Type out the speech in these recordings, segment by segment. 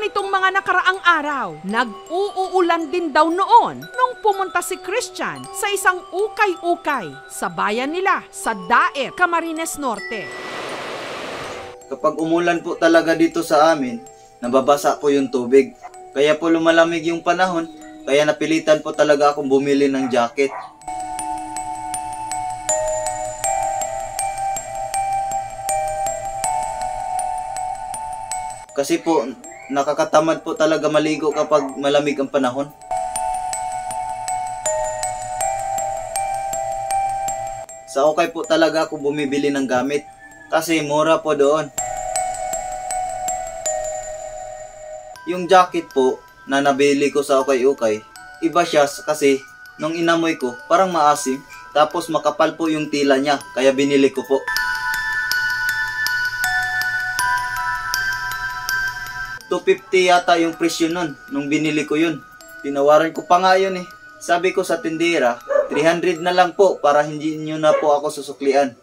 nitong mga nakaraang araw, nag-uulan din daw noon nung pumunta si Christian sa isang ukay-ukay sa bayan nila sa Daet, Camarines Norte. Kapag umulan po talaga dito sa amin, nababasa po yung tubig. Kaya po lumalamig yung panahon, kaya napilitan po talaga akong bumili ng jacket. Kasi po, nakakatamad po talaga maligo kapag malamig ang panahon. Sa ukay po talaga ako bumibili ng gamit kasi mura po doon. Yung jacket po na nabili ko sa ukay-ukay, iba siya kasi nung inamoy ko parang maasim, tapos makapal po yung tila niya kaya binili ko po. 250 yata yung presyo nun nung binili ko yun. Tinawaran ko pa nga yun eh. Sabi ko sa tindera, 300 na lang po para hindi nyo na po ako susuklian.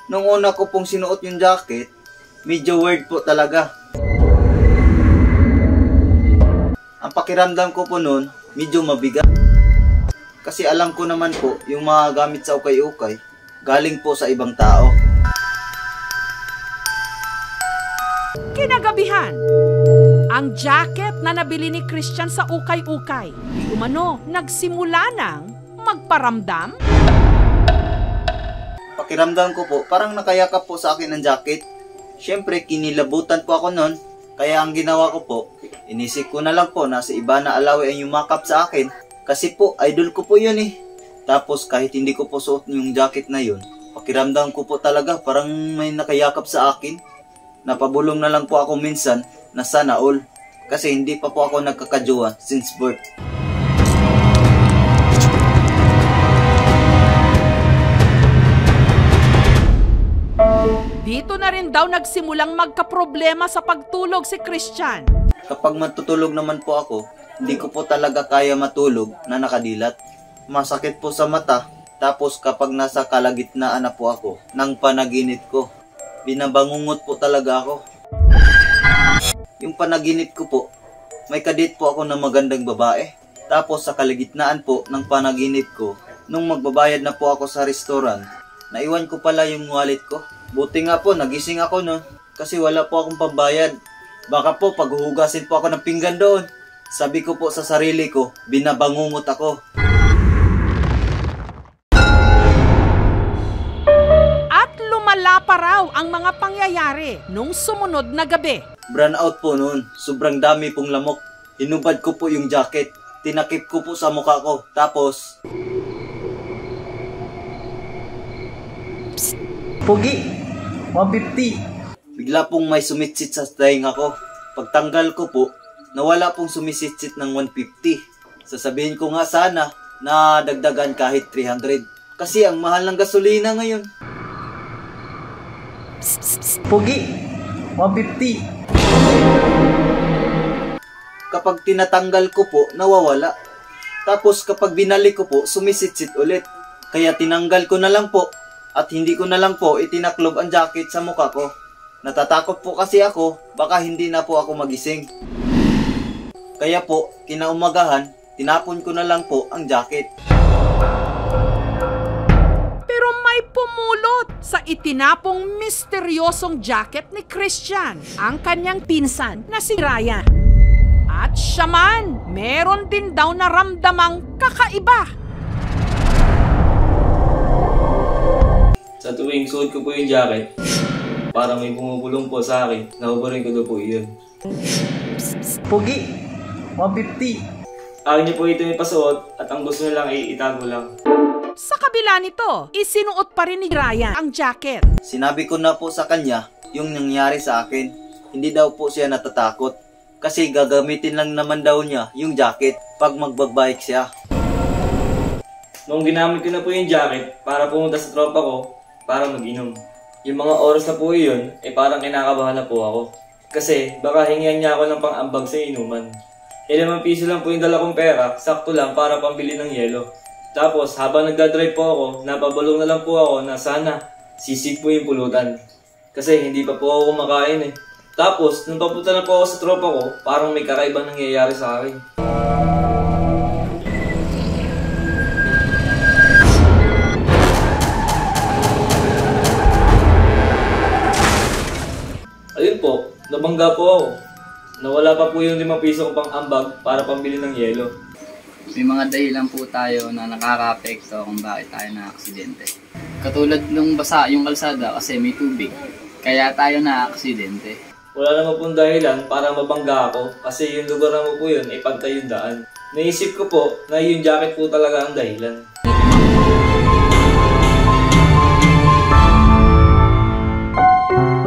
Nung una ko pong sinuot yung jacket, medyo weird po talaga. Ang pakiramdam ko po nun, medyo mabigat. Kasi alam ko naman po, yung mga gamit sa ukay-ukay, galing po sa ibang tao. Kinagabihan, ang jacket na nabili ni Christian sa ukay-ukay, umano, nagsimula ng magparamdam. Pakiramdam ko po, parang nakayakap po sa akin ang jacket. Siyempre, kinilabutan po ako nun. Kaya ang ginawa ko po, inisip ko na lang po na si Ivana Alawi ang yumakap sa akin. Kasi po, idol ko po yun eh. Tapos kahit hindi ko po suot yung jacket na yun, pakiramdam ko po talaga parang may nakayakap sa akin. Napabulong na lang po ako minsan na sana all. Kasi hindi pa po ako nagkakajowa since birth. Dito na rin daw nagsimulang magkaproblema sa pagtulog si Christian. Kapag matutulog naman po ako, hindi ko po talaga kaya matulog na nakadilat. Masakit po sa mata. Tapos kapag nasa kalagitnaan na po ako ng panaginip ko, binabangungot po talaga ako. Yung panaginip ko po, may kadate po ako ng magandang babae. Tapos sa kalagitnaan po ng panaginip ko, nung magbabayad na po ako sa restaurant, naiwan ko pala yung wallet ko. Buti nga po, nagising ako nun kasi wala po akong pambayad. Baka po, paghuhugasin po ako ng pinggan doon. Sabi ko po sa sarili ko, binabangungot ako. At lumala pa raw ang mga pangyayari nung sumunod na gabi. Brown out po noon, sobrang dami pong lamok. Hinubad ko po yung jacket, tinakip ko po sa mukha ko. Tapos, Pogi! 150. Bigla pong may sumitsit sa tainga ko. Pagtanggal ko po, nawala pong sumisitsit ng 150. Sasabihin ko nga sana na dagdagan kahit 300. Kasi ang mahal ng gasolina ngayon. Pogi! 150. Kapag tinatanggal ko po, nawawala. Tapos kapag binalik ko po, sumisitsit ulit. Kaya tinanggal ko na lang po. At hindi ko na lang po itinaklob ang jacket sa mukha ko. Natatakot po kasi ako, baka hindi na po ako magising. Kaya po, kinaumagahan, tinapon ko na lang po ang jacket. Pero may pumulot sa itinapong misteryosong jacket ni Christian, ang kanyang pinsan na si Ryan. At siya man, meron din daw naramdamang kakaiba. Sa tuwing suot ko po yung jacket, parang may bumubulong po sa akin. Nahuburin ko daw po yun. Pogi! 150. Akin niyo po ito yung pasuot at ang gusto nyo lang ay itago lang. Sa kabila nito, isinuot pa rin ni Ryan ang jacket. Sinabi ko na po sa kanya yung nangyari sa akin. Hindi daw po siya natatakot. Kasi gagamitin lang naman daw niya yung jacket pag magbabike siya. Nung ginamit ko na po yung jacket para pumunta sa tropa ko, para mag-inom. Yung mga oras na po yun, parang kinakabahan na po ako. Kasi baka hingihan niya ako ng pang-ambag sa inuman. ₱5 lang po yung dala kong pera, sakto lang para pambili ng yelo. Tapos habang nagdadrive po ako, napabalong na lang po ako na sana sisig po yung pulutan. Kasi hindi pa po ako kumakain eh. Tapos, nung papunta na po ako sa tropa ko, parang may kakaibang nangyayari sa akin. Ayun po, nabangga po ako. Nawala pa po yung ₱5 ko pang ambag para pambili ng yelo. May mga dahilan po tayo na nakaka-apekto kung bakit tayo na-aksidente. Katulad nung basa yung kalsada kasi may tubig, kaya tayo na-aksidente. Wala naman pong dahilan para mabangga ako kasi yung lugar naman po yun ay pantay yung daan. Naisip ko po na yung jacket po talaga ang dahilan.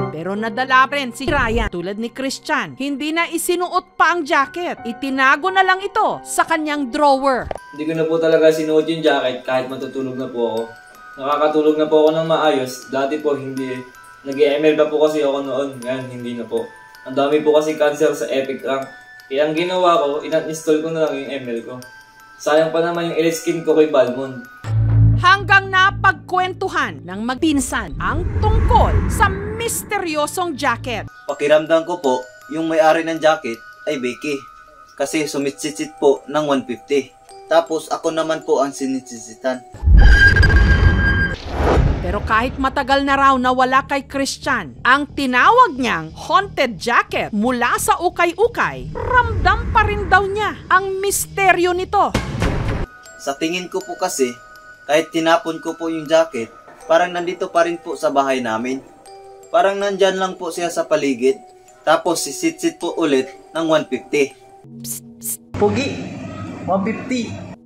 Pero nadala rin si Ryan tulad ni Christian. Hindi na isinuot pa ang jacket. Itinago na lang ito sa kanyang drawer. Hindi ko na po talaga sinuot yung jacket kahit matutulog na po ako. Nakakatulog na po ako ng maayos. Dati po hindi. Nag-ML pa po kasi ako noon. Ngayon hindi na po. Ang dami po kasi cancer sa Epic Rank. Kaya ang ginawa ko, in-install ko na lang yung ML ko. Sayang pa naman yung elite skin ko kay Balmond. Hanggang napagkwentuhan ng magpinsan ang tungkol sa misteryosong jacket. Pakiramdam ko po, yung may-ari ng jacket ay Becky. Kasi sumitsitsit po ng 150. Tapos ako naman po ang sinitsisitan. Pero kahit matagal na raw na wala kay Christian, ang tinawag niyang haunted jacket mula sa ukay-ukay, ramdam pa rin daw niya ang misteryo nito. Sa tingin ko po kasi, kahit tinapon ko po yung jacket, parang nandito pa rin po sa bahay namin. Parang nandyan lang po siya sa paligid, tapos sisitsit po ulit ng 150. Pogi, 150.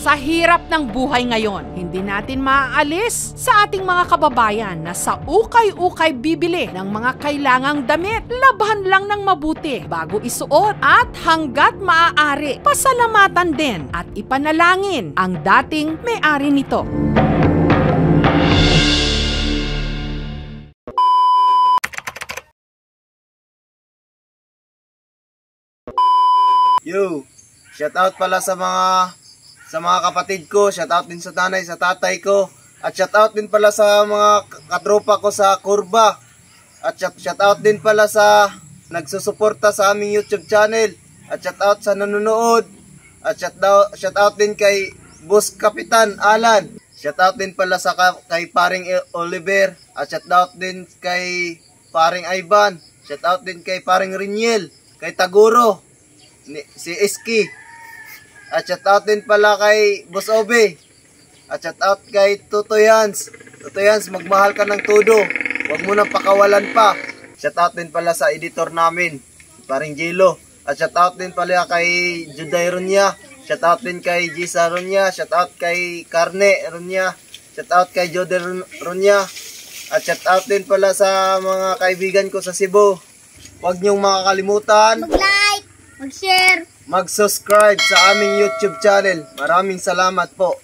Sa hirap ng buhay ngayon, hindi natin maaalis sa ating mga kababayan na sa ukay-ukay bibili ng mga kailangang damit. Labahan lang ng mabuti bago isuot at hanggat maaari, pasalamatan din at ipanalangin ang dating may-ari nito. Yo, shout out pala sa mga kapatid ko, shout out din sa nanay, sa tatay ko, at shout out din pala sa mga katropa ko sa kurba, at shout out din pala sa nagsusuporta sa aming YouTube channel, at shout out sa nanonood, at shout out din kay Boss Kapitan Alan, shout out din pala sa kay Paring Oliver, at shout out din kay Paring Ivan, shout out din kay Paring Riniel, kay Taguro, si Iski. At shout out din pala kay Boss Obe. At shout out kay Tutoy Hans. Tutoy Hans, magmahal ka ng todo. Huwag mo nang pakawalan pa. Shout out din pala sa editor namin, Paring Jilo. At shout out din pala kay Juday Runya. Shout out din kay Gisa Runya. Shout out kay Karne Runya. Shout out kay Jode Runya. At shout out din pala sa mga kaibigan ko sa Cebu. Huwag niyong makakalimutan Mag-like, mag-share, mag-subscribe sa aming YouTube channel. Maraming salamat po.